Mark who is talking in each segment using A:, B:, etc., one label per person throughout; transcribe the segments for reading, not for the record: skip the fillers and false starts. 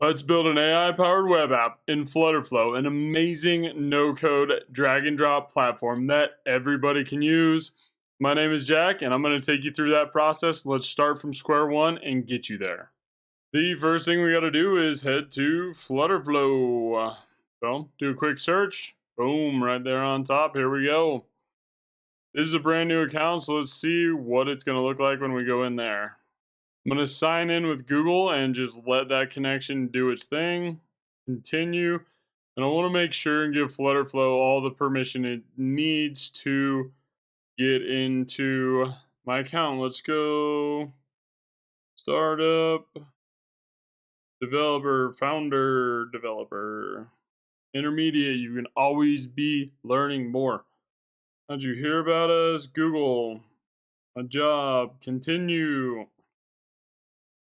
A: Let's build an AI-powered web app in FlutterFlow, an amazing no-code drag-and-drop platform that everybody can use. My name is Jack, and I'm going to take you through that process. Let's start from square one and get you there. The first thing we got to do is head to FlutterFlow. So, do a quick search. Boom, right there on top. Here we go. This is a brand new account, so let's see what it's going to look like when we go in there. I'm going to sign in with Google and just let that connection do its thing. Continue. And I want to make sure and give FlutterFlow all the permission it needs to get into my account. Let's go startup, developer, founder, developer, intermediate. You can always be learning more. How'd you hear about us? Google, a job, continue.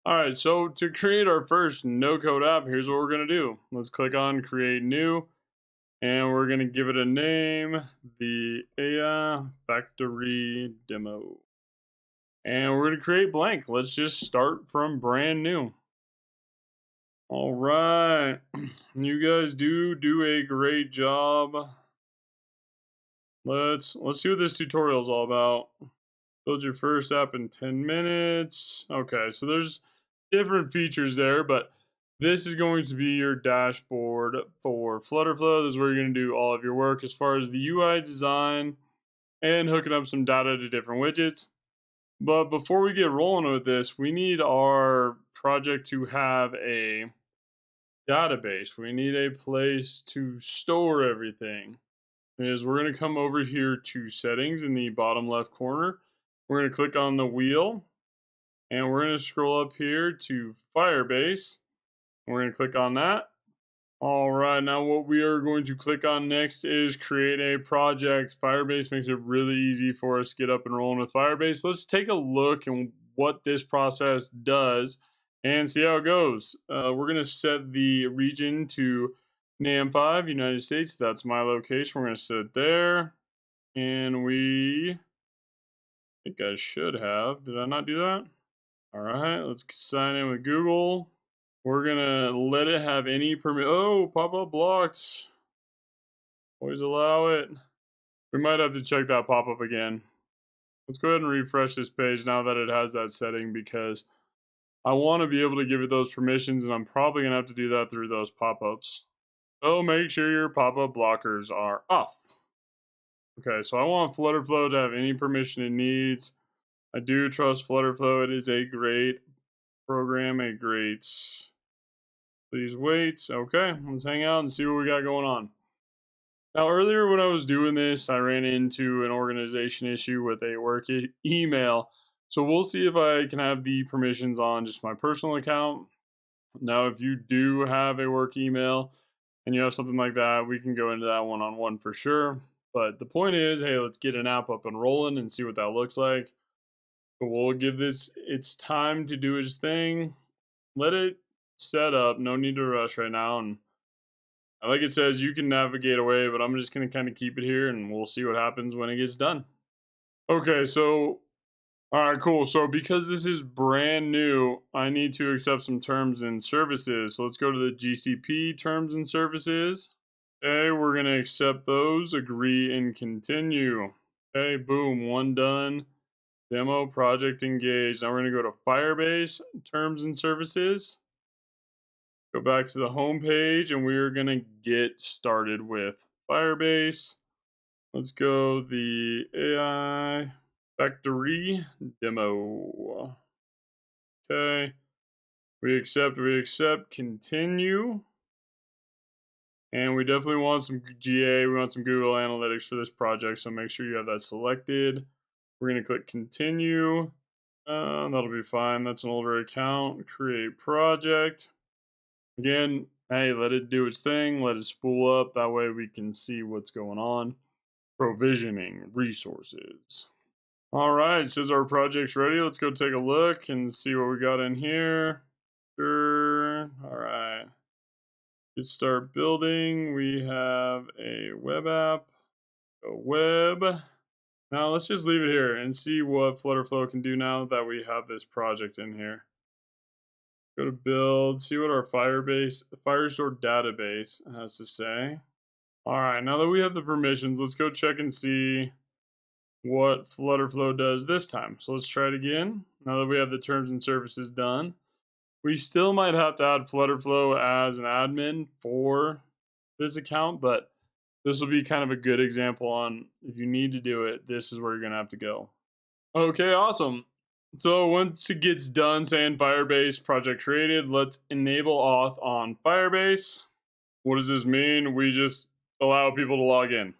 A: All right, so to create our first no-code app, here's what we're going to do. Let's click on Create New, and we're going to give it a name, the AI Factory Demo. And we're going to create blank. Let's just start from brand new. All right, you guys do a great job. Let's see what this tutorial is all about. Build your first app in 10 minutes. Okay, so there's different features there, but this is going to be your dashboard for FlutterFlow. This is where you're going to do all of your work as far as the UI design and hooking up some data to different widgets. But before we get rolling with this, we need our project to have a database. We need a place to store everything. We're going to come over here to settings in the bottom left corner. We're going to click on the wheel, and we're going to scroll up here to Firebase. We're going to click on that. All right, now what we are going to click on next is create a project. Firebase makes it really easy for us to get up and rolling with Firebase. Let's take a look at what this process does and see how it goes. We're going to set the region to NAM5, United States. That's my location. We're going to set it there. And I think I should have. Did I not do that? All right, let's sign in with Google. We're gonna let it have any permit. Oh, pop-up blocked. Always allow it. We might have to check that pop-up again. Let's go ahead and refresh this page now that it has that setting, because I want to be able to give it those permissions, and I'm probably gonna have to do that through those pop-ups. So make sure your pop-up blockers are off. Okay, so I want FlutterFlow to have any permission it needs. I do trust FlutterFlow. It is a great program, Please wait. Okay, let's hang out and see what we got going on. Now, earlier when I was doing this, I ran into an organization issue with a work email. So we'll see if I can have the permissions on just my personal account. Now, if you do have a work email and you have something like that, we can go into that one-on-one for sure. But the point is, hey, let's get an app up and rolling and see what that looks like. But we'll give this its time to do its thing. Let it set up. No need to rush right now. And like it says, you can navigate away, but I'm just going to kind of keep it here and we'll see what happens when it gets done. Okay, so, all right, cool. So because this is brand new, I need to accept some terms and services. So let's go to the GCP terms and services. Okay, we're going to accept those, agree, and continue. Okay, boom, one done. Demo project engaged. Now we're going to go to Firebase terms and services. Go back to the home page, and we're going to get started with Firebase. Let's go the AI Factory Demo. Okay. We accept, continue. And we definitely want some GA. We want some Google Analytics for this project, so make sure you have that selected. We're going to click continue. That'll be fine. That's an older account. Create project. Again, hey, let it do its thing. Let it spool up. That way we can see what's going on. Provisioning resources. All right, it says our project's ready. Let's go take a look and see what we got in here. Sure. All right. Let's start building. We have a web app. A web. Now let's just leave it here and see what FlutterFlow can do now that we have this project in here. Go to build, see what our Firestore database has to say. All right, now that we have the permissions, let's go check and see what FlutterFlow does this time. So let's try it again. Now that we have the terms and services done, we still might have to add FlutterFlow as an admin for this account, but this will be kind of a good example on if you need to do it, this is where you're gonna have to go. Okay, awesome. So once it gets done saying Firebase project created, let's enable auth on Firebase. What does this mean? We just allow people to log in.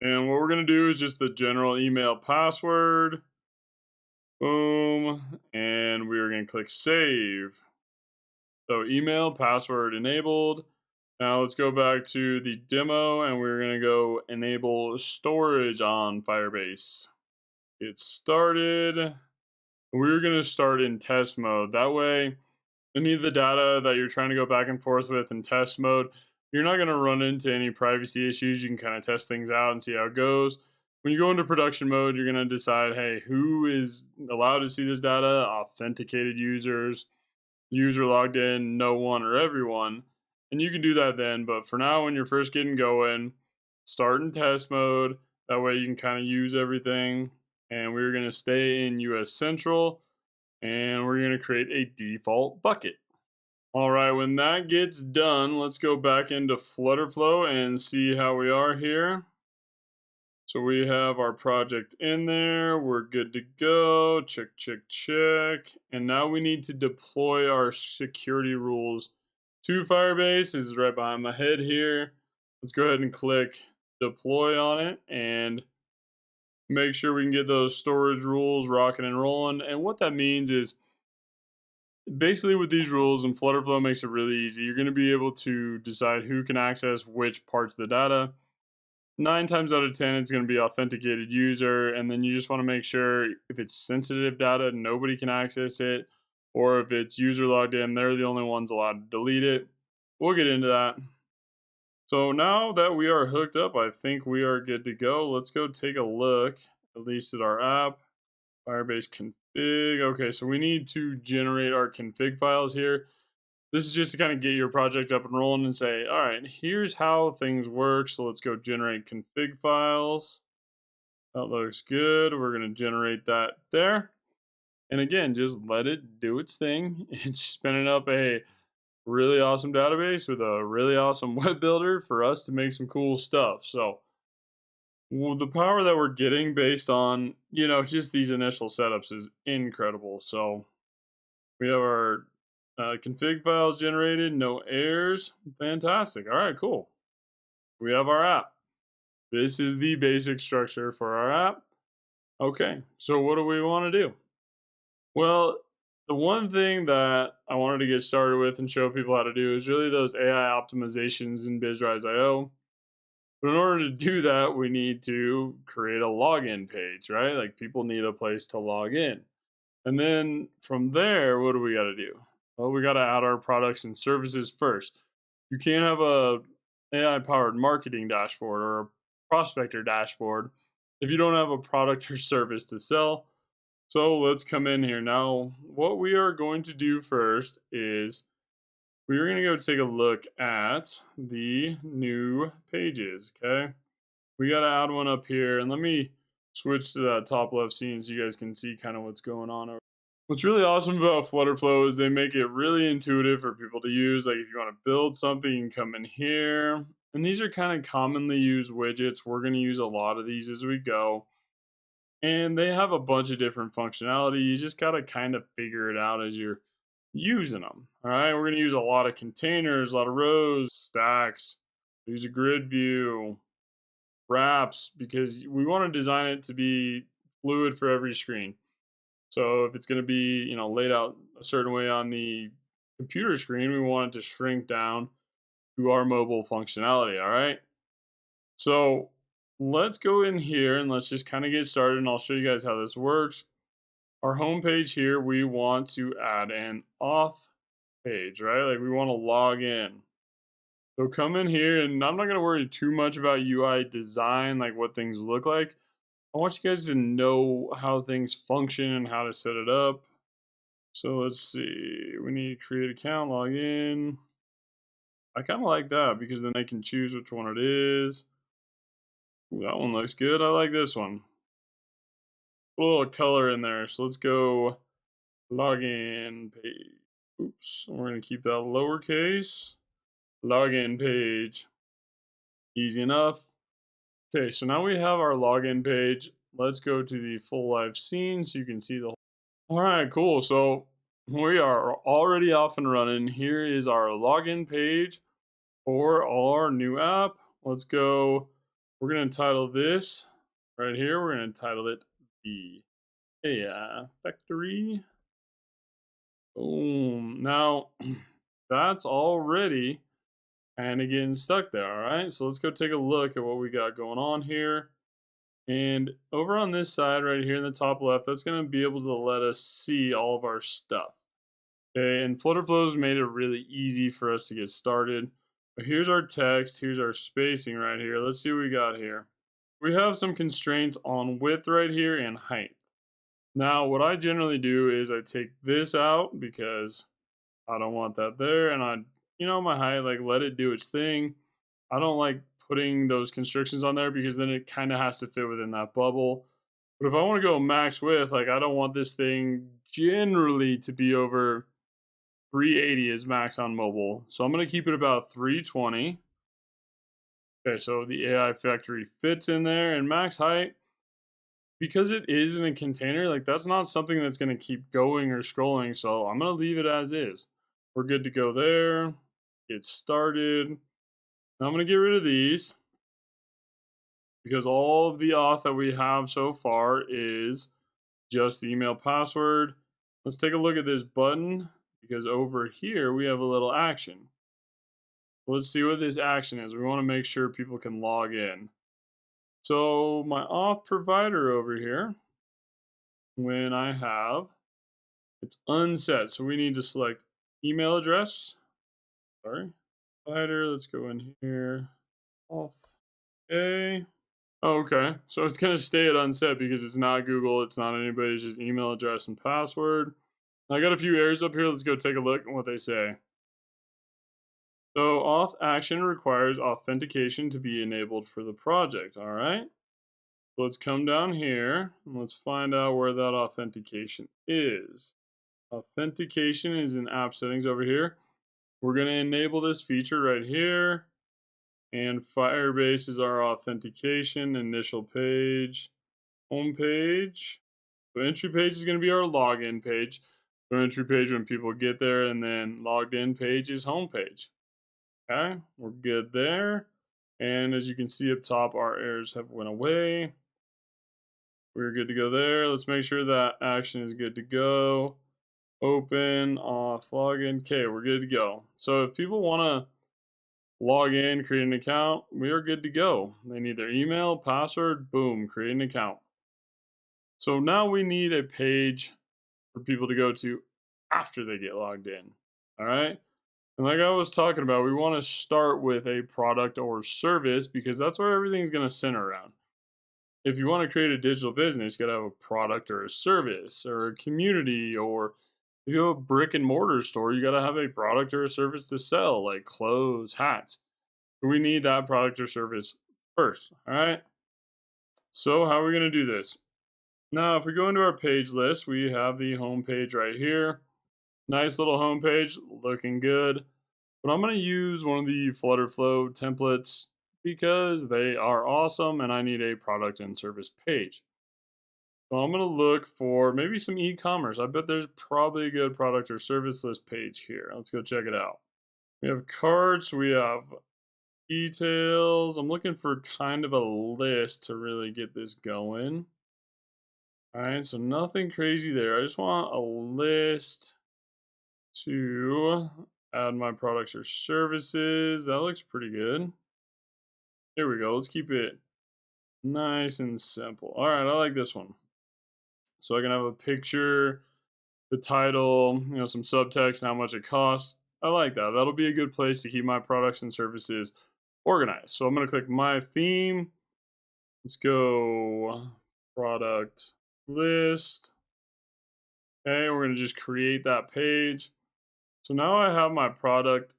A: And what we're gonna do is just the general email password. Boom. And we are gonna click save. So email password enabled. Now let's go back to the demo and we're gonna go enable storage on Firebase. Get started. We're going to start in test mode. That way, any of the data that you're trying to go back and forth with in test mode, you're not going to run into any privacy issues. You can kind of test things out and see how it goes. When you go into production mode, you're going to decide, hey, who is allowed to see this data? Authenticated users, user logged in, no one or everyone. And you can do that then. But for now, when you're first getting going, start in test mode. That way you can kind of use everything. And we're going to stay in US Central, and we're going to create a default bucket. All right, when that gets done, let's go back into FlutterFlow and see how we are here. So we have our project in there. We're good to go. Check, check, check. And now we need to deploy our security rules to Firebase. This is right behind my head here. Let's go ahead and click deploy on it and make sure we can get those storage rules rocking and rolling. And what that means is basically with these rules, and FlutterFlow makes it really easy, you're going to be able to decide who can access which parts of the data. 9 times out of 10, it's going to be authenticated user. And then you just want to make sure if it's sensitive data, nobody can access it. Or if it's user logged in, they're the only ones allowed to delete it. We'll get into that. So now that we are hooked up, I think we are good to go. Let's go take a look, at least at our app. Firebase config. Okay, so we need to generate our config files here. This is just to kind of get your project up and rolling and say, all right, here's how things work. So let's go generate config files. That looks good. We're going to generate that there. And again, just let it do its thing. It's spinning up a really awesome database with a really awesome web builder for us to make some cool stuff. So the power that we're getting based on, just these initial setups is incredible. So we have our config files generated, no errors. Fantastic. All right, cool. We have our app. This is the basic structure for our app. Okay, so what do we want to do? Well, the one thing that I wanted to get started with and show people how to do is really those AI optimizations in BizRise.io. But in order to do that, we need to create a login page, right? Like people need a place to log in. And then from there, what do we got to do? Well, we got to add our products and services first. You can't have a AI-powered marketing dashboard or a prospector dashboard if you don't have a product or service to sell. So let's come in here. Now, what we are going to do first is we're going to go take a look at the new pages, okay? We got to add one up here, and let me switch to that top left scene so you guys can see kind of what's going on. What's really awesome about FlutterFlow is they make it really intuitive for people to use. Like if you want to build something, you can come in here. And these are kind of commonly used widgets. We're going to use a lot of these as we go. And they have a bunch of different functionality. You just got to kind of figure it out as you're using them. All right, we're going to use a lot of containers, a lot of rows, stacks, use a grid view, wraps, because we want to design it to be fluid for every screen. So if it's going to be, laid out a certain way on the computer screen, we want it to shrink down to our mobile functionality. All right. So let's go in here and let's just kind of get started, and I'll show you guys how this works. Our home page here, we want to add an auth page, right? Like we want to log in. So come in here, and I'm not going to worry too much about UI design, like what things look like. I want you guys to know how things function and how to set it up. So let's see. We need to create account, log in. I kind of like that because then they can choose which one it is. Ooh, that one looks good. I like this one. A little color in there. So let's go login page. Oops. We're going to keep that lowercase. Login page. Easy enough. Okay, so now we have our login page. Let's go to the full live scene so you can see the whole. All right, cool. So we are already off and running. Here is our login page for our new app. Let's go. We're going to title this right here. We're going to title it the AI Factory. Boom. Now, that's already kind of getting stuck there. All right. So let's go take a look at what we got going on here. And over on this side right here in the top left, that's going to be able to let us see all of our stuff. Okay, and FlutterFlow's made it really easy for us to get started. But here's our text, here's our spacing right here. Let's see what we got here. We have some constraints on width right here and height. Now, what I generally do is I take this out because I don't want that there, and my height, like let it do its thing. I don't like putting those constrictions on there because then it kind of has to fit within that bubble. But if I want to go max width, like I don't want this thing generally to be over 380 is max on mobile. So I'm going to keep it about 320. Okay, so the AI factory fits in there, and max height, because it is in a container, like that's not something that's going to keep going or scrolling. So I'm going to leave it as is. We're good to go there. Get started. Now I'm going to get rid of these because all of the auth that we have so far is just the email password. Let's take a look at this button because over here we have a little action. Let's see what this action is. We want to make sure people can log in. So my auth provider over here, when I have, it's unset. So we need to select email address. Sorry. Provider, let's go in here. Auth. Okay. Oh, okay. So it's going to stay at unset because it's not Google. It's not anybody. It's just email address and password. I got a few errors up here. Let's go take a look at what they say. So auth action requires authentication to be enabled for the project. All right. So let's come down here and let's find out where that authentication is. Authentication is in app settings over here. We're going to enable this feature right here. And Firebase is our authentication, initial page, home page. So entry page is going to be our login page. So entry page when people get there, and then logged in page is home page. Okay, we're good there. And as you can see up top, our errors have went away. We're good to go there. Let's make sure that action is good to go. Open, auth, login. Okay, we're good to go. So if people want to log in, create an account, we are good to go. They need their email, password, boom, create an account. So now we need a page for people to go to after they get logged in. All right. And like I was talking about, we want to start with a product or service because that's where everything's going to center around. If you want to create a digital business, you got to have a product or a service or a community, or if you have a brick and mortar store, you got to have a product or a service to sell, like clothes, hats. We need that product or service first. All right. So how are we going to do this? Now, if we go into our page list, we have the home page right here. Nice little home page, looking good. But I'm going to use one of the FlutterFlow templates because they are awesome and I need a product and service page. So I'm going to look for maybe some e-commerce. I bet there's probably a good product or service list page here. Let's go check it out. We have carts, we have details. I'm looking for kind of a list to really get this going. All right, so nothing crazy there. I just want a list to add my products or services. That looks pretty good. There we go. Let's keep it nice and simple. All right, I like this one. So I can have a picture, the title, some subtext, how much it costs. I like that. That'll be a good place to keep my products and services organized. So I'm going to click my theme. Let's go product list. Okay, we're going to just create that page. So now I have my product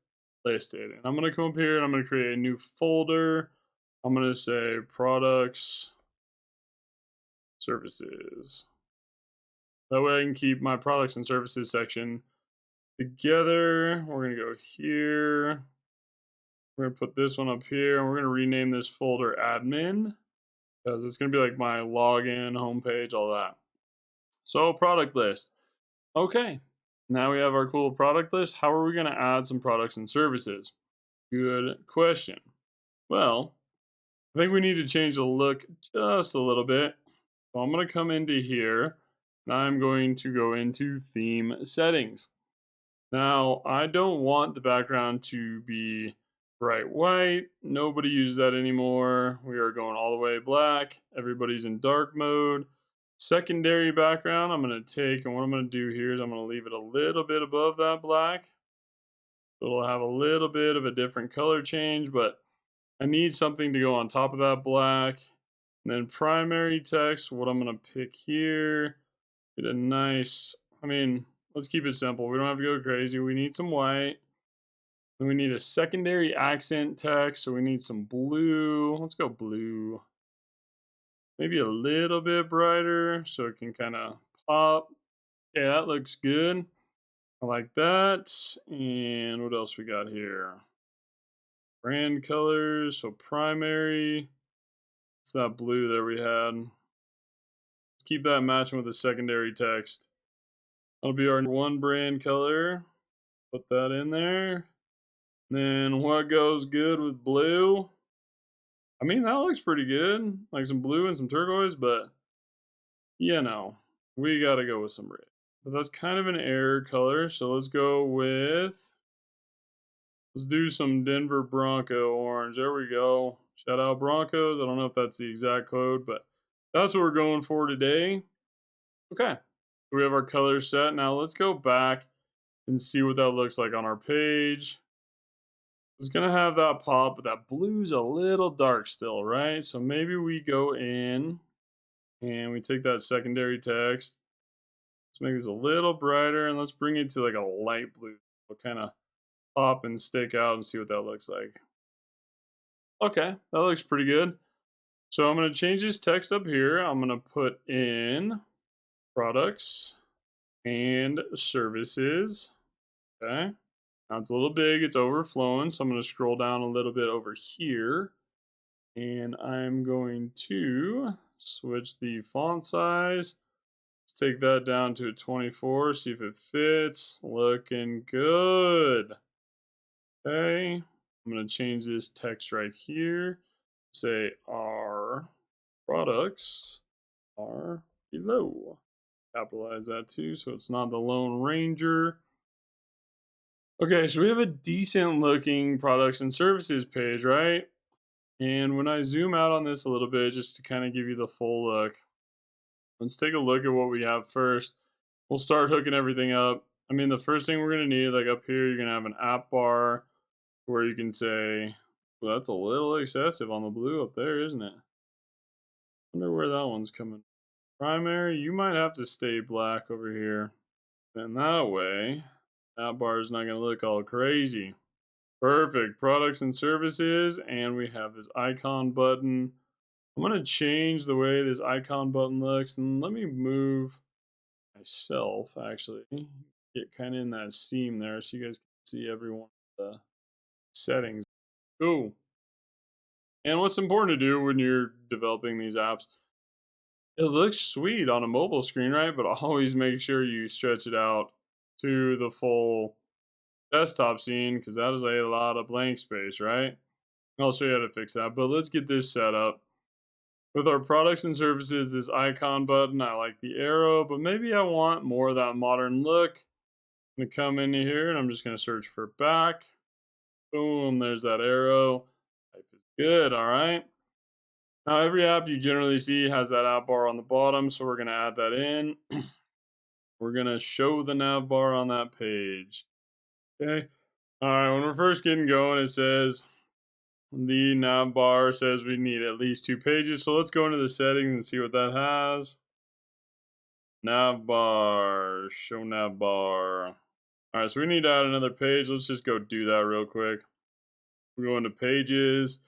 A: listed, and I'm going to come up here and I'm going to create a new folder. I'm going to say products, services. That way I can keep my products and services section together. We're going to go here. We're going to put this one up here, and we're going to rename this folder admin because it's going to be like my login, homepage, all that. So product list. Okay, now we have our cool product list. How are we going to add some products and services? Good question. Well, I think we need to change the look just a little bit. So I'm going to come into here, and I'm going to go into theme settings. Now, I don't want the background to be bright white. Nobody uses that anymore. We are going all the way black. Everybody's in dark mode. Secondary background, I'm going to take, and what I'm going to do here is I'm going to leave it a little bit above that black. So it'll have a little bit of a different color change, but I need something to go on top of that black. And then primary text, what I'm going to pick here, get a nice, let's keep it simple. We don't have to go crazy. We need some white. Then we need a secondary accent text, so we need some blue. Let's go blue. Maybe a little bit brighter so it can kind of pop. Yeah, that looks good. I like that. And what else we got here? Brand colors, so primary. It's that blue there we had. Let's keep that matching with the secondary text. That'll be our one brand color. Put that in there. Then what goes good with blue? That looks pretty good. Like some blue and some turquoise, but you know, we gotta go with some red. But that's kind of an error color, so let's do some Denver Bronco orange. There we go. Shout out Broncos. I don't know if that's the exact code, but that's what we're going for today. Okay, we have our color set. Now let's go back and see what that looks like on our page. It's gonna have that pop, but that blue's a little dark still, right? So maybe we go in and we take that secondary text. Let's make this a little brighter and let's bring it to like a light blue. We'll kind of pop and stick out and see what that looks like. Okay, that looks pretty good. So I'm gonna change this text up here. I'm gonna put in products and services. Okay. Now it's a little big, it's overflowing, so I'm going to scroll down a little bit over here. And I'm going to switch the font size. Let's take that down to a 24, see if it fits. Looking good. Okay, I'm going to change this text right here. Say our products are below. Capitalize that too, so it's not the Lone Ranger. Okay, so we have a decent looking products and services page, right? And when I zoom out on this a little bit, just to kind of give you the full look, let's take a look at what we have first. We'll start hooking everything up. The first thing we're going to need, like up here, you're going to have an app bar where you can say, well, that's a little excessive on the blue up there, isn't it? I wonder where that one's coming. Primary, you might have to stay black over here. And that way, that bar is not going to look all crazy. Perfect. Products and services. And we have this icon button. I'm going to change the way this icon button looks. And let me move myself, actually. Get kind of in that seam there so you guys can see every one of the settings. Cool. And what's important to do when you're developing these apps, it looks sweet on a mobile screen, right? But always make sure you stretch it out to the full desktop scene because that is a lot of blank space, right? I'll show you how to fix that, but let's get this set up. With our products and services, this icon button, I like the arrow, but maybe I want more of that modern look. I'm going to come in here and I'm just going to search for back. Boom, there's that arrow. Life is good, all right? Now, every app you generally see has that app bar on the bottom, so we're going to add that in. We're going to show the nav bar on that page. Okay. All right, when we're first getting going, it says the nav bar says we need at least 2 pages. So let's go into the settings and see what that has. Nav bar, show nav bar. All right, so we need to add another page. Let's just go do that real quick. We go into pages.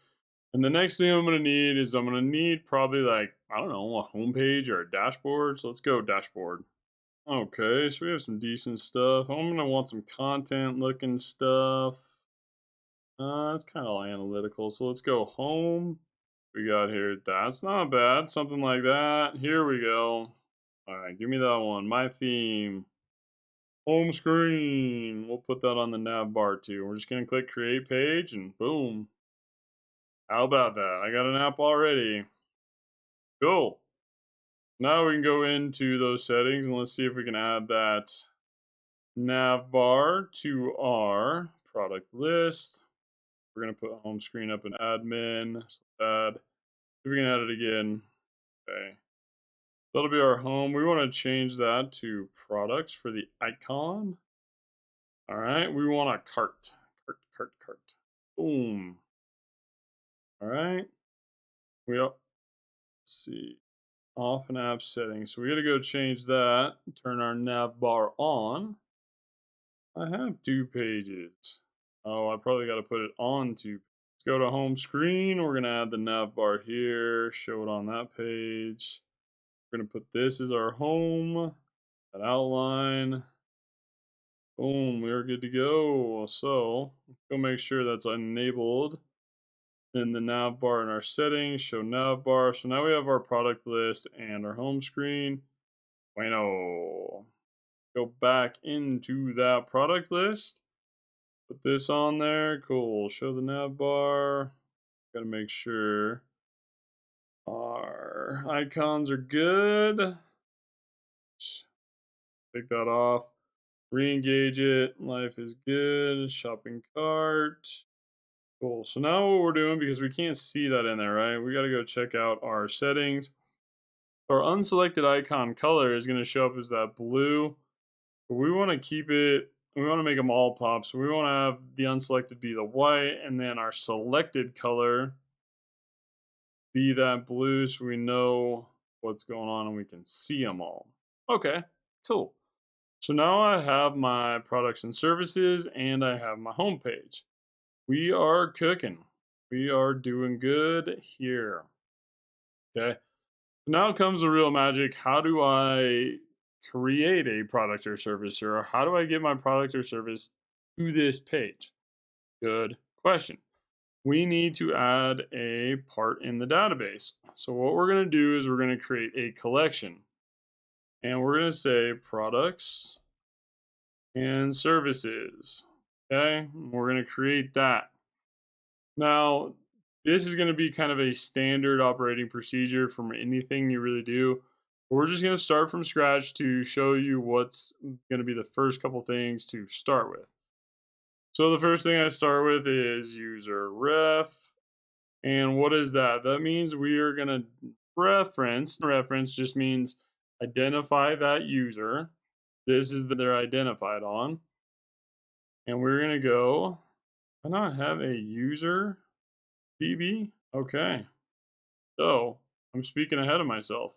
A: And the next thing I'm going to need is I'm going to need probably like, I don't know, a home page or a dashboard. So let's go dashboard. Okay, so we have some decent stuff. I'm going to want some content looking stuff. It's kind of analytical. So let's go home. We got here. That's not bad. Something like that. Here we go. All right, give me that one. My theme. Home screen. We'll put that on the nav bar too. We're just going to click create page and boom. How about that? I got an app already. Cool. Now we can go into those settings and let's see if we can add that nav bar to our product list. We're going to put home screen up in admin. So add. If we can add it again. Okay. That'll be our home. We want to change that to products for the icon. All right. We want a cart. Cart. Boom. All right. Let's see. Off and app settings. So we got to go change that. Turn our nav bar on. I have 2 pages. Oh, I probably got to put it on 2. Let's go to home screen. We're going to add the nav bar here. Show it on that page. We're going to put this as our home. That outline. Boom. We are good to go. So let's go make sure that's enabled. In the nav bar in our settings, show nav bar. So now we have our product list and our home screen. Bueno. Go back into that product list. Put this on there. Cool. Show the nav bar. Got to make sure our icons are good. Take that off. Re-engage it. Life is good. Shopping cart. Cool. So now what we're doing, because we can't see that in there, right? We got to go check out our settings. Our unselected icon color is going to show up as that blue. But we want to keep it, we want to make them all pop. So we want to have the unselected be the white, and then our selected color be that blue so we know what's going on and we can see them all. Okay, cool. So now I have my products and services and I have my home page. We are cooking. We are doing good here. Okay. Now comes the real magic. How do I create a product or service, or how do I get my product or service to this page? Good question. We need to add a part in the database. So what we're going to do is we're going to create a collection. And we're going to say products and services. Okay, we're going to create that. Now, this is going to be kind of a standard operating procedure from anything you really do. We're just going to start from scratch to show you what's going to be the first couple things to start with. So the first thing I start with is user ref. And what is that? That means we are going to reference. Reference just means identify that user. This is that they're identified on. And we're going to go, I not have a user DB? Okay. So I'm speaking ahead of myself.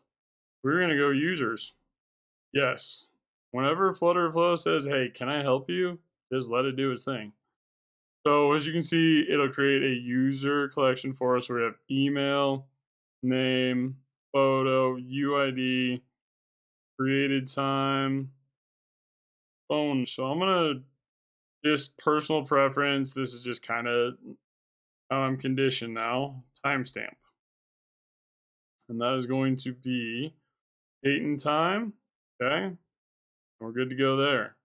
A: We're going to go users. Yes. Whenever FlutterFlow says, hey, can I help you? Just let it do its thing. So as you can see, it'll create a user collection for us. We have email, name, photo, UID, created time, phone. So I'm going to just personal preference. This is just kind of how I'm conditioned now. Timestamp. And that is going to be date and time. Okay. We're good to go there.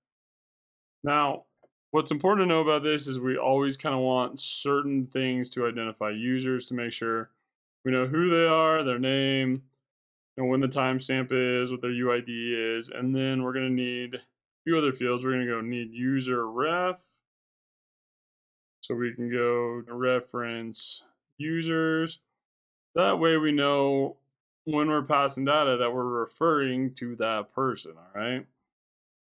A: Now, what's important to know about this is we always kind of want certain things to identify users to make sure we know who they are, their name, and when the timestamp is, what their UID is, and then we're going to need a few other fields. We're going to go need user ref. So we can go reference users. That way we know when we're passing data that we're referring to that person, all right?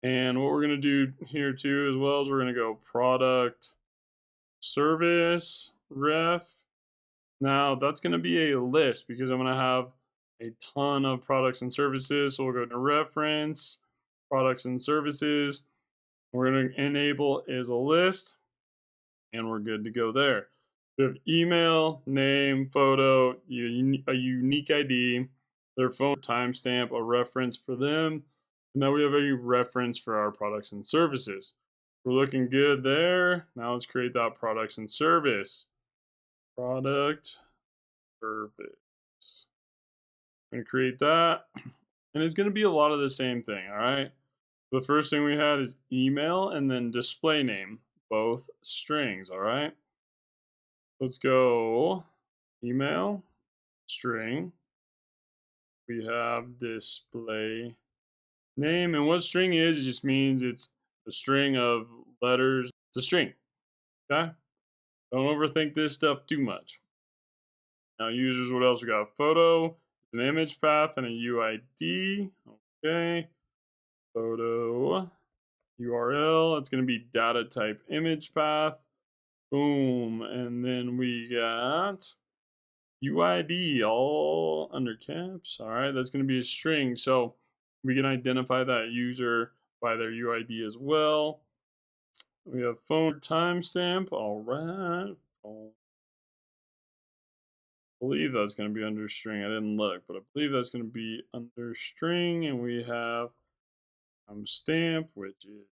A: And what we're going to do here too as well is we're going to go product service ref. Now that's going to be a list because I'm going to have a ton of products and services. So we'll go to reference, products and services. We're going to enable is a list, and we're good to go there. We have email, name, photo, a unique ID, their phone timestamp, a reference for them, and now we have a reference for our products and services. We're looking good there. Now let's create that products and service. Product, service. I'm going to create that, and it's going to be a lot of the same thing, all right? The first thing we had is email and then display name, both strings, all right? Let's go email, string. We have display name. And what string is, it just means it's a string of letters. It's a string, okay? Don't overthink this stuff too much. Now users, what else we got? Photo, an image path, and a UID. Okay. Photo, URL. It's going to be data type image path. Boom. And then we got UID, all under caps. All right, that's going to be a string. So we can identify that user by their UID as well. We have phone timestamp. All right. I believe that's going to be under string. I didn't look, but I believe that's going to be under string. And we have timestamp, which is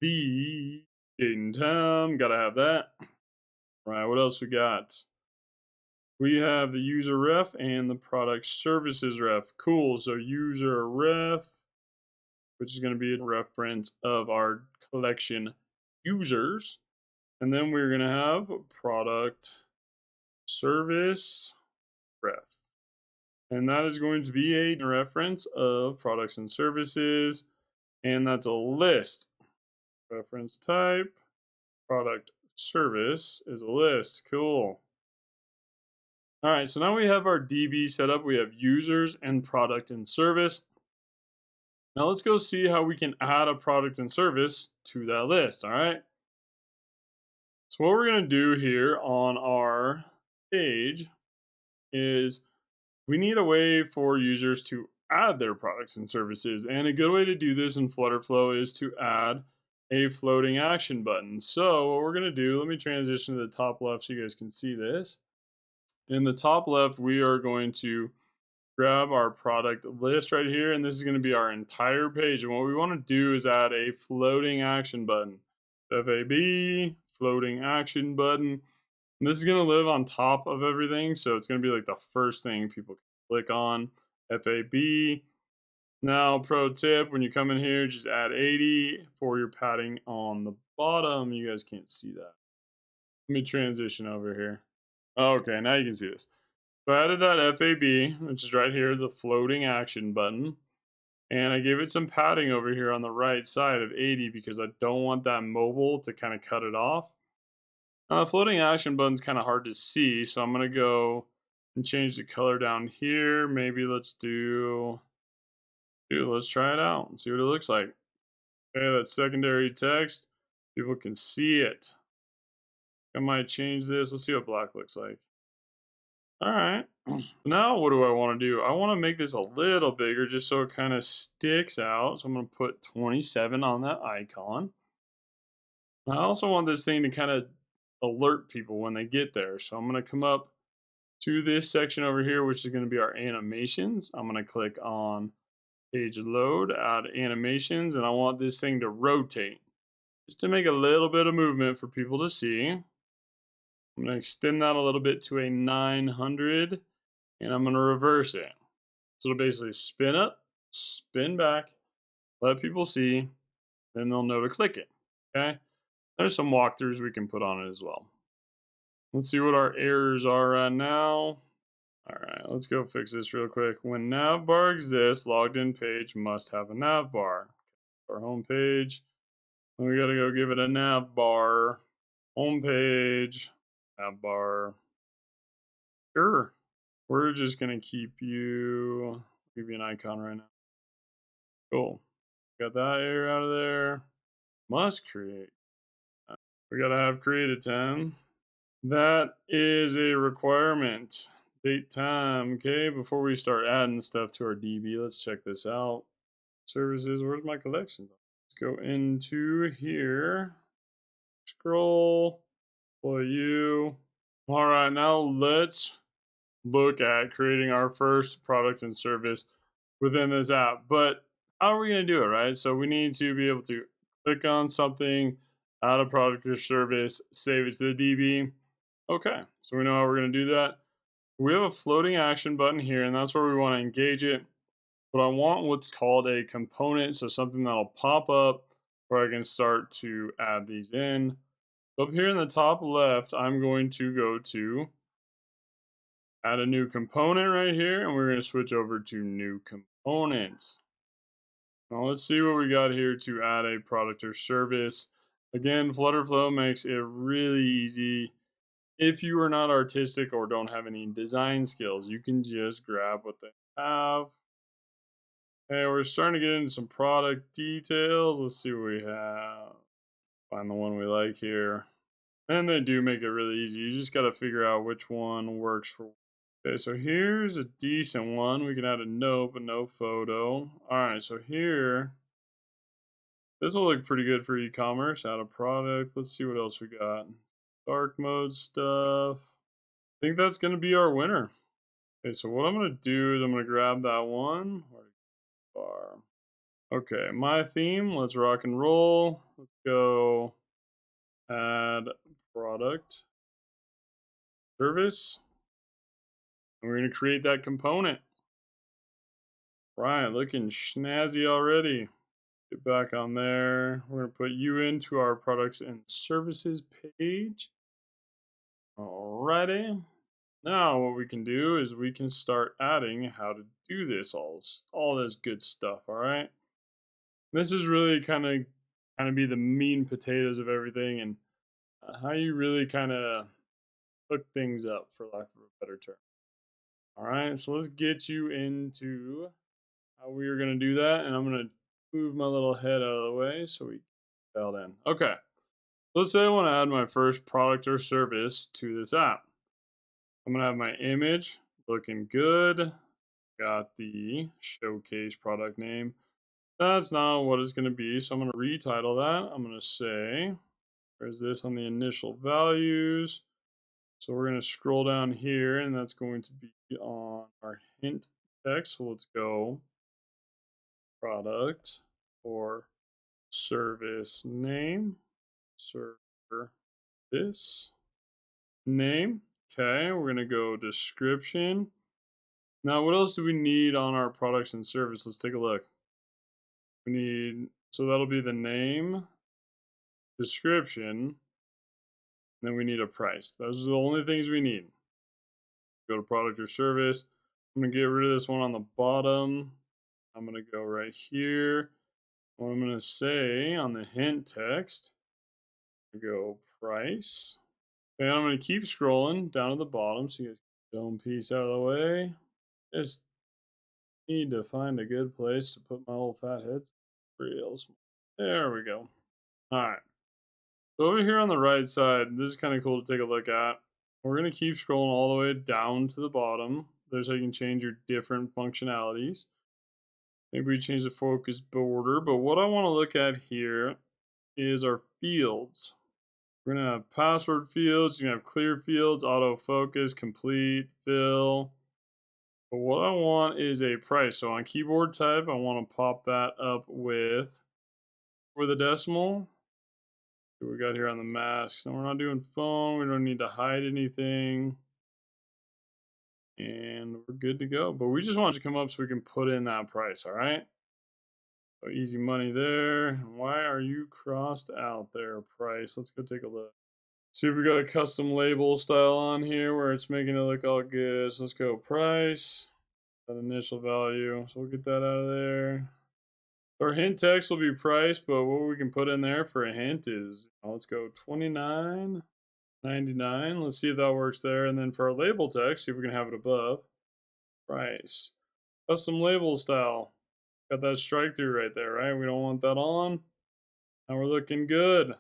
A: the date and time. Got to have that. All right, what else we got? We have the user ref and the product services ref. Cool. So user ref, which is going to be a reference of our collection users. And then we're going to have product service ref. And that is going to be a reference of products and services. And that's a list. Reference type, product service is a list. Cool. All right, so now we have our DB set up. We have users and product and service. Now let's go see how we can add a product and service to that list, all right? So what we're gonna do here on our page is we need a way for users to add their products and services. And a good way to do this in FlutterFlow is to add a floating action button. So what we're gonna do, let me transition to the top left so you guys can see this. In the top left, we are going to grab our product list right here, and this is going to be our entire page. And what we want to do is add a floating action button. FAB, floating action button. And this is going to live on top of everything, so it's going to be like the first thing people can click on. FAB. Now, pro tip, when you come in here, just add 80 for your padding on the bottom. You guys can't see that. Let me transition over here. Okay, now you can see this. So I added that FAB, which is right here, the floating action button. And I gave it some padding over here on the right side of 80 because I don't want that mobile to kind of cut it off. Now the floating action button's kind of hard to see, so I'm going to go and change the color down here. Maybe let's let's try it out and see what it looks like. Okay, that's secondary text. People can see it. I might change this. Let's see what black looks like. All right. Now what do I want to do? I want to make this a little bigger just so it kind of sticks out. So I'm going to put 27 on that icon. I also want this thing to kind of alert people when they get there. So I'm going to come up to this section over here, which is going to be our animations. I'm going to click on page load, add animations, and I want this thing to rotate just to make a little bit of movement for people to see. I'm going to extend that a little bit to a 900, and I'm going to reverse it. So it'll basically spin up, spin back, let people see, then they'll know to click it, okay? There's some walkthroughs we can put on it as well. Let's see what our errors are right now. All right, let's go fix this real quick. When navbar exists, logged in page must have a navbar. Our home page, we got to go give it a navbar. Home page. Navbar. Sure. We're just going to give you an icon right now. Cool. Got that error out of there. Must create. We got to have created 10. That is a requirement. Date time. Okay, before we start adding stuff to our DB, let's check this out. Services, where's my collections? Let's go into here. Scroll. For you. All right, now let's look at creating our first product and service within this app. But how are we going to do it, right? So we need to be able to click on something, add a product or service, save it to the DB. Okay, so we know how we're going to do that. We have a floating action button here, and that's where we want to engage it. But I want what's called a component, so something that'll pop up where I can start to add these in. Up here in the top left, I'm going to go to add a new component right here, and we're going to switch over to new components. Now let's see what we got here to add a product or service. Again, FlutterFlow makes it really easy. If you are not artistic or don't have any design skills, you can just grab what they have. Okay, we're starting to get into some product details. Let's see what we have. Find the one we like here. And they do make it really easy. You just got to figure out which one works for. Okay, so here's a decent one. We can add a note, but no photo. All right, so here, this will look pretty good for e-commerce. Add a product. Let's see what else we got. Dark mode stuff. I think that's going to be our winner. Okay, so what I'm going to do is I'm going to grab that one. Okay, my theme. Let's rock and roll. Let's go add product service. And we're going to create that component. Right, looking snazzy already. Get back on there. We're going to put you into our products and services page. Alrighty. Now what we can do is we can start adding how to do this, all this good stuff, all right? This is really kind of be the meat and potatoes of everything, and how you really kind of hook things up, for lack of a better term. All right, so let's get you into how we are going to do that, and I'm going to move my little head out of the way so we dialed in. Okay, let's say I want to add my first product or service to this app. I'm going to have my image looking good. Got the showcase product name. That's not what it's going to be, so I'm going to retitle that. I'm going to say, where's this on the initial values? So we're going to scroll down here, and that's going to be on our hint text. So let's go product or service name, service name. Okay, we're going to go description. Now, what else do we need on our products and service? Let's take a look. We need, so that'll be the name, description, and then we need a price. Those are the only things we need. Go to product or service. I'm going to get rid of this one on the bottom. I'm going to go right here. What I'm going to say on the hint text, go price. And I'm going to keep scrolling down to the bottom so you guys get the piece out of the way. Just need to find a good place to put my old fat heads. Real small. There we go. All right. So over here on the right side, this is kind of cool to take a look at. We're going to keep scrolling all the way down to the bottom. There's how you can change your different functionalities. Maybe we change the focus border, but what I want to look at here is our fields. We're going to have password fields, you can have clear fields, autofocus, complete, fill. But what I want is a price. So on keyboard type, I want to pop that up with for the decimal. What we got here on the mask. So we're not doing phone, we don't need to hide anything. And we're good to go. But we just want it to come up so we can put in that price, all right? So easy money there. Why are you crossed out there, price? Let's go take a look. See if we got a custom label style on here where it's making it look all good. So let's go price, that initial value. So we'll get that out of there. Our hint text will be price, but what we can put in there for a hint is, let's go $29.99. Let's see if that works there. And then for our label text, see if we can have it above. Price. Custom label style. Got that strike through right there, right? We don't want that on. Now we're looking good.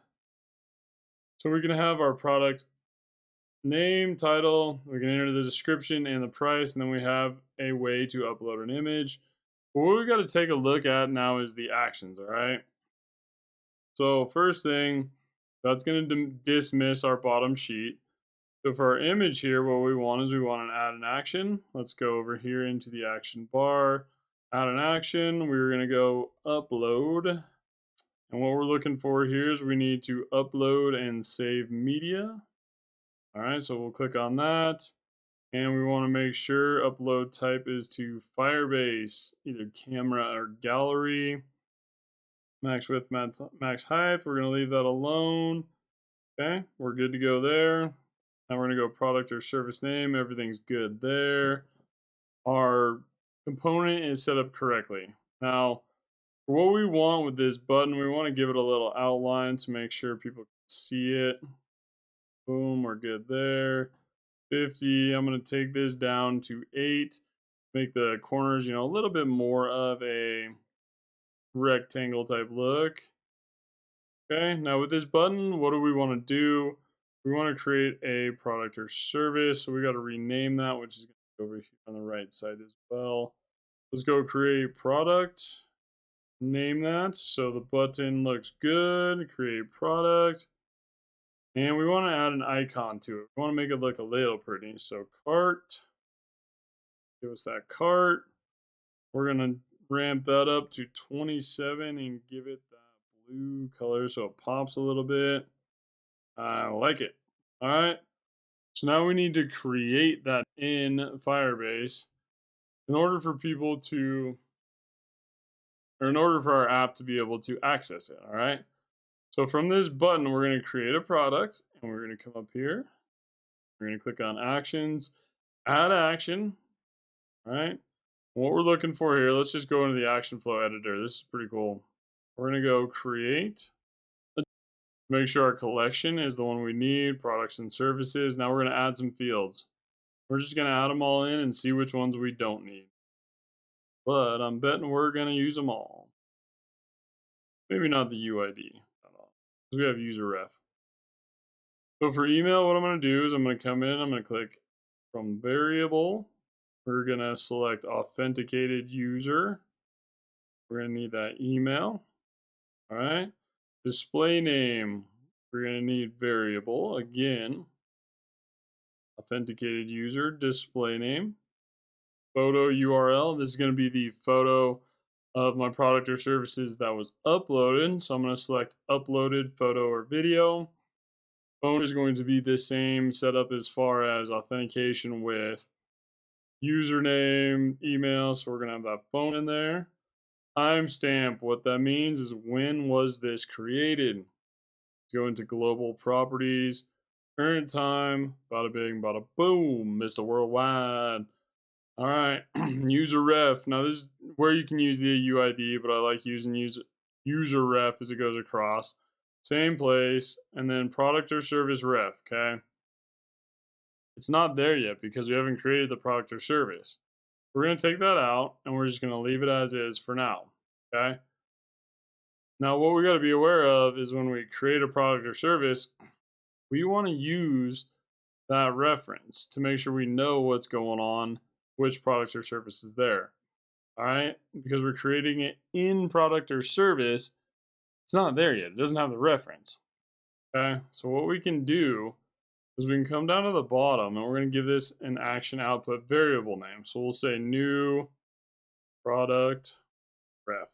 A: So we're going to have our product name, title, we can enter the description and the price, and then we have a way to upload an image. But what we got to take a look at now is the actions, all right? So first thing, that's going to dismiss our bottom sheet. So for our image here, what we want is we want to add an action. Let's go over here into the action bar, add an action. We're going to go upload. And what we're looking for here is we need to upload and save media. All right, so we'll click on that. And we want to make sure upload type is to Firebase, either camera or gallery. Max width, max height. We're going to leave that alone. Okay, we're good to go there. Now we're going to go product or service name. Everything's good there. Our component is set up correctly. Now, for what we want with this button, we want to give it a little outline to make sure people can see it. Boom, we're good there. 50, I'm going to take this down to 8. Make the corners, a little bit more of a rectangle type look. Okay, now with this button, what do we want to do? We want to create a product or service, so we got to rename that, which is going to be over here on the right side as well. Let's go create product, name that, so the button looks good, create product, and we want to add an icon to it. We want to make it look a little pretty, so cart, give us that cart. We're going to ramp that up to 27 and give it that blue color so it pops a little bit. I like it. All right. So now we need to create that in Firebase in order for people to, or in order for our app to be able to access it. All right. So from this button, we're going to create a product and we're going to come up here. We're going to click on actions, add action. All right. What we're looking for here, let's just go into the action flow editor. This is pretty cool. We're going to go create. Make sure our collection is the one we need, products and services. Now we're going to add some fields. We're just going to add them all in and see which ones we don't need. But I'm betting we're going to use them all. Maybe not the UID at all, because we have user ref. So for email, what I'm going to do is I'm going to come in, I'm going to click from variable. We're going to select authenticated user. We're going to need that email. All right. Display name, we're going to need variable. Again, authenticated user, display name. Photo URL, this is going to be the photo of my product or services that was uploaded. So I'm going to select uploaded photo or video. Phone is going to be the same setup as far as authentication with username, email. So we're going to have that phone in there. Timestamp, what that means is when was this created? Go into global properties, current time, bada bing, bada boom, Mr. Worldwide. All right, user ref. Now this is where you can use the UID, but I like using user ref as it goes across. Same place, and then product or service ref, okay? It's not there yet because we haven't created the product or service. We're going to take that out, and we're just going to leave it as is for now, okay? Now, what we got to be aware of is when we create a product or service, we want to use that reference to make sure we know what's going on, which product or service is there, all right? Because we're creating it in product or service, it's not there yet. It doesn't have the reference, okay? So what we can do is we can come down to the bottom and we're going to give this an action output variable name. So we'll say new product ref.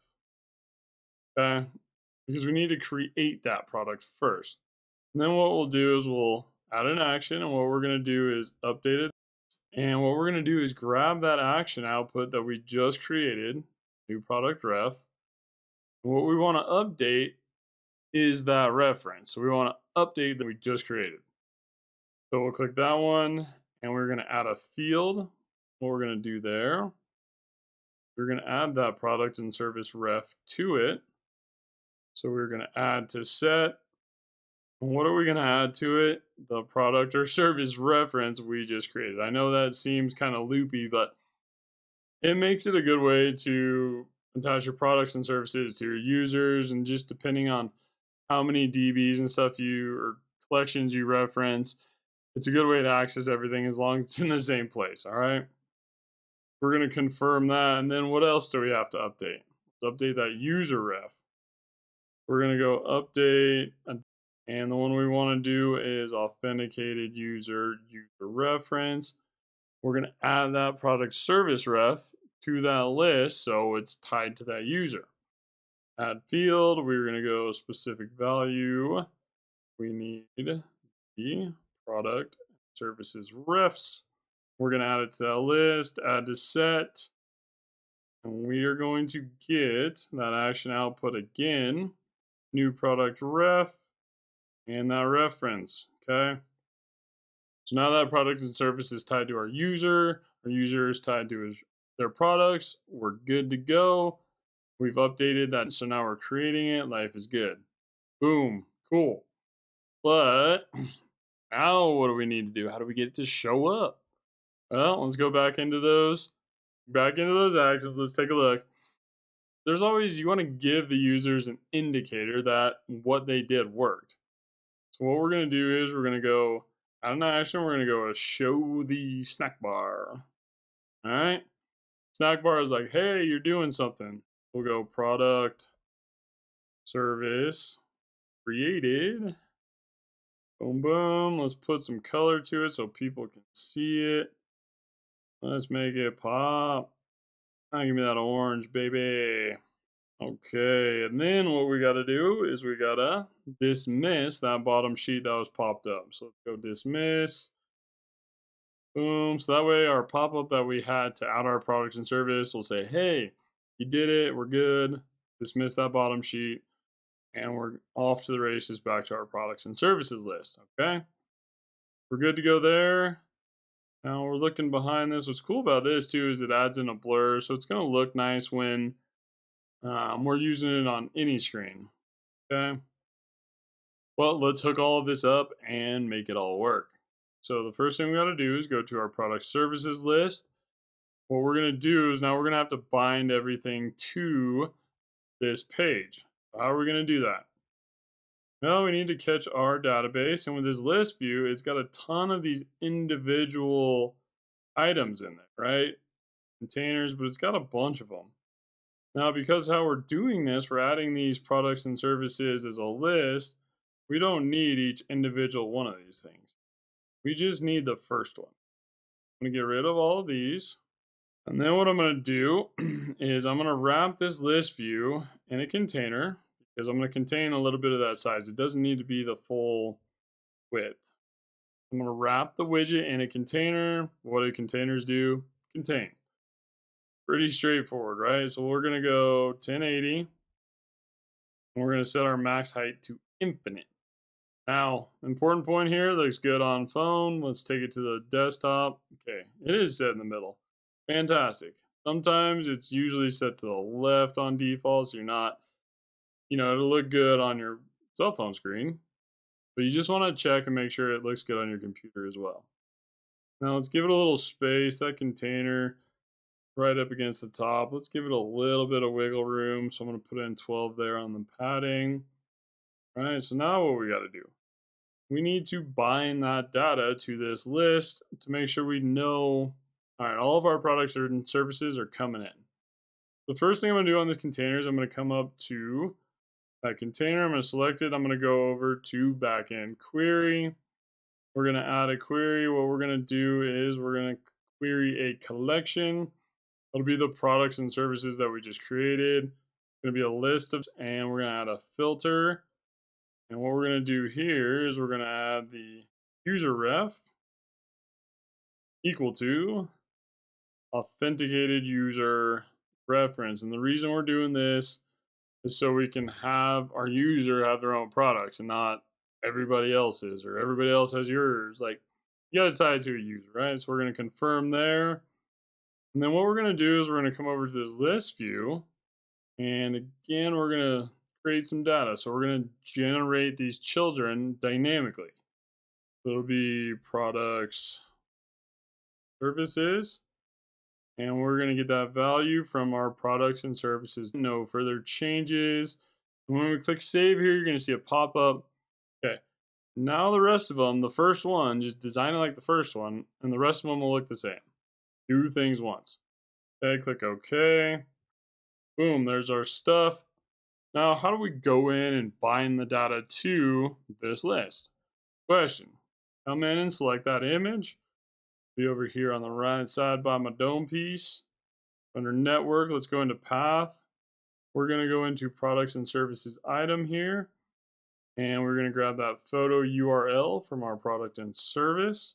A: Okay, because we need to create that product first. And then what we'll do is we'll add an action, and what we're going to do is update it. And what we're going to do is grab that action output that we just created, new product ref. And what we want to update is that reference. So we want to update that we just created. So we'll click that one, and we're going to add a field. What we're going to do there, we're going to add that product and service ref to it. So we're going to add to set. And what are we going to add to it? The product or service reference we just created. I know that seems kind of loopy, but it makes it a good way to attach your products and services to your users, and just depending on how many DBs and stuff or collections you reference, It's a good way to access everything as long as it's in the same place, all right? We're going to confirm that, and then what else do we have to update? Let's update that user ref. We're going to go update, and the one we want to do is authenticated user reference. We're going to add that product service ref to that list so it's tied to that user. Add field, we're going to go specific value. We need the product services refs. We're going to add it to that list, add to set, and we are going to get that action output again, new product ref, and that reference, okay? So now that product and service is tied to our user is tied to their products, we're good to go. We've updated that, so now we're creating it, life is good. Boom, cool. But now what do we need to do? How do we get it to show up? Well, let's go back into those actions. Let's take a look. There's always, you want to give the users an indicator that what they did worked. So what we're going to do is we're going to go add an action. We're going to go show the snack bar. All right. Snack bar is like, hey, you're doing something. We'll go product service created. Boom, boom. Let's put some color to it so people can see it. Let's make it pop. Now give me that orange, baby. Okay, and then what we got to do is we got to dismiss that bottom sheet that was popped up. So let's go dismiss. Boom. So that way our pop-up that we had to add our products and service will say, hey, you did it. We're good. Dismiss that bottom sheet. And we're off to the races back to our products and services list. Okay. We're good to go there. Now we're looking behind this. What's cool about this too is it adds in a blur. So it's going to look nice when we're using it on any screen. Okay. Well, let's hook all of this up and make it all work. So the first thing we got to do is go to our product services list. What we're going to do is now we're going to have to bind everything to this page. How are we going to do that? Well, we need to catch our database, and with this list view, it's got a ton of these individual items in there, right? Containers, but it's got a bunch of them. Now, because how we're doing this, we're adding these products and services as a list. We don't need each individual one of these things. We just need the first one. I'm going to get rid of all of these. And then what I'm going to do is I'm going to wrap this list view in a container because I'm going to contain a little bit of that size. It doesn't need to be the full width. I'm going to wrap the widget in a container. What do containers do? Contain. Pretty straightforward, right? So we're going to go 1080. And we're going to set our max height to infinite. Now, important point here, looks good on phone. Let's take it to the desktop. Okay, it is set in the middle. Fantastic. Sometimes it's usually set to the left on default, so you're not, it'll look good on your cell phone screen, but you just want to check and make sure it looks good on your computer as well. Now let's give it a little space, that container right up against the top. Let's give it a little bit of wiggle room. So I'm going to put in 12 there on the padding. All right, so now what we got to do? We need to bind that data to this list to make sure we know, all right, all of our products and services are coming in. The first thing I'm going to do on this container is I'm going to come up to that container. I'm going to select it. I'm going to go over to Backend Query. We're going to add a query. What we're going to do is we're going to query a collection. It'll be the products and services that we just created. It's going to be a list of, and we're going to add a filter. And what we're going to do here is we're going to add the user ref equal to authenticated user reference. And the reason we're doing this is so we can have our user have their own products and not everybody else's, or everybody else has yours. Like, you got to tie it to a user, right? So we're going to confirm there. And then what we're going to do is we're going to come over to this list view. And again, we're going to create some data. So we're going to generate these children dynamically. So it'll be products, services, and we're going to get that value from our products and services. No further changes. And when we click save here, you're going to see a pop-up. Okay, Now the rest of them, the first one, just design it like the first one, and the rest of them will look the same. Do things once. Okay, click OK. Boom, there's our stuff. Now, how do we go in and bind the data to this list? Question. Come in and select that image. Be over here on the right side by my dome piece. Under network, let's go into path. We're going to go into products and services item here. And we're going to grab that photo URL from our product and service.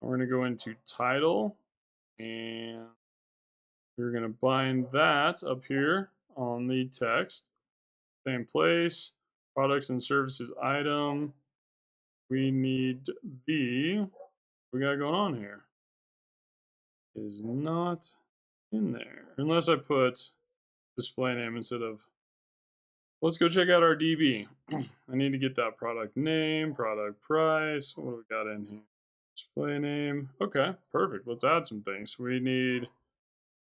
A: We're going to go into title. And we're going to bind that up here on the text. Same place. Products and services item. We need we got going on here is not in there. Unless I put display name instead of, let's go check out our DB. I need to get that product name, product price. What do we got in here? Display name. Okay, perfect. Let's add some things. We need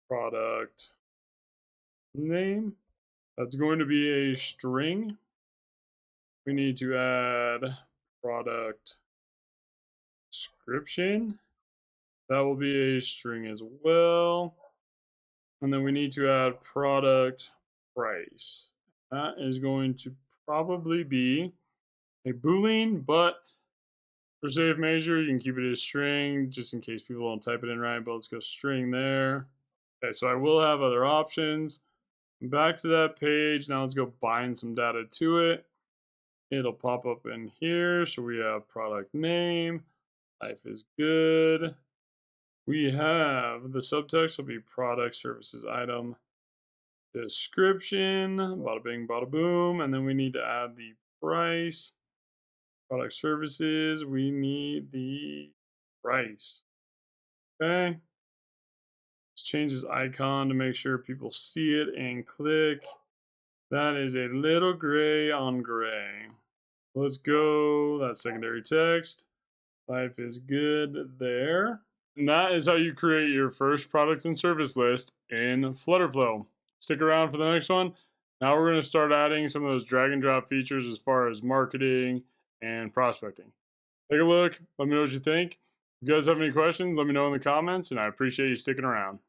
A: product name. That's going to be a string. We need to add product description. That will be a string as well. And then we need to add product price. That is going to probably be a Boolean, but for safe measure, you can keep it as string just in case people don't type it in right, but let's go string there. Okay, so I will have other options. Back to that page. Now let's go bind some data to it. It'll pop up in here. So we have product name. Life is good. We have the subtext will be product services item description. Bada bing, bada boom. And then we need to add the price. Product services. We need the price. Okay. Let's change this icon to make sure people see it and click. That is a little gray on gray. Let's go. That's secondary text. Life is good there. And that is how you create your first product and service list in FlutterFlow. Stick around for the next one. Now we're going to start adding some of those drag and drop features as far as marketing and prospecting. Take a look. Let me know what you think. If you guys have any questions, let me know in the comments, and I appreciate you sticking around.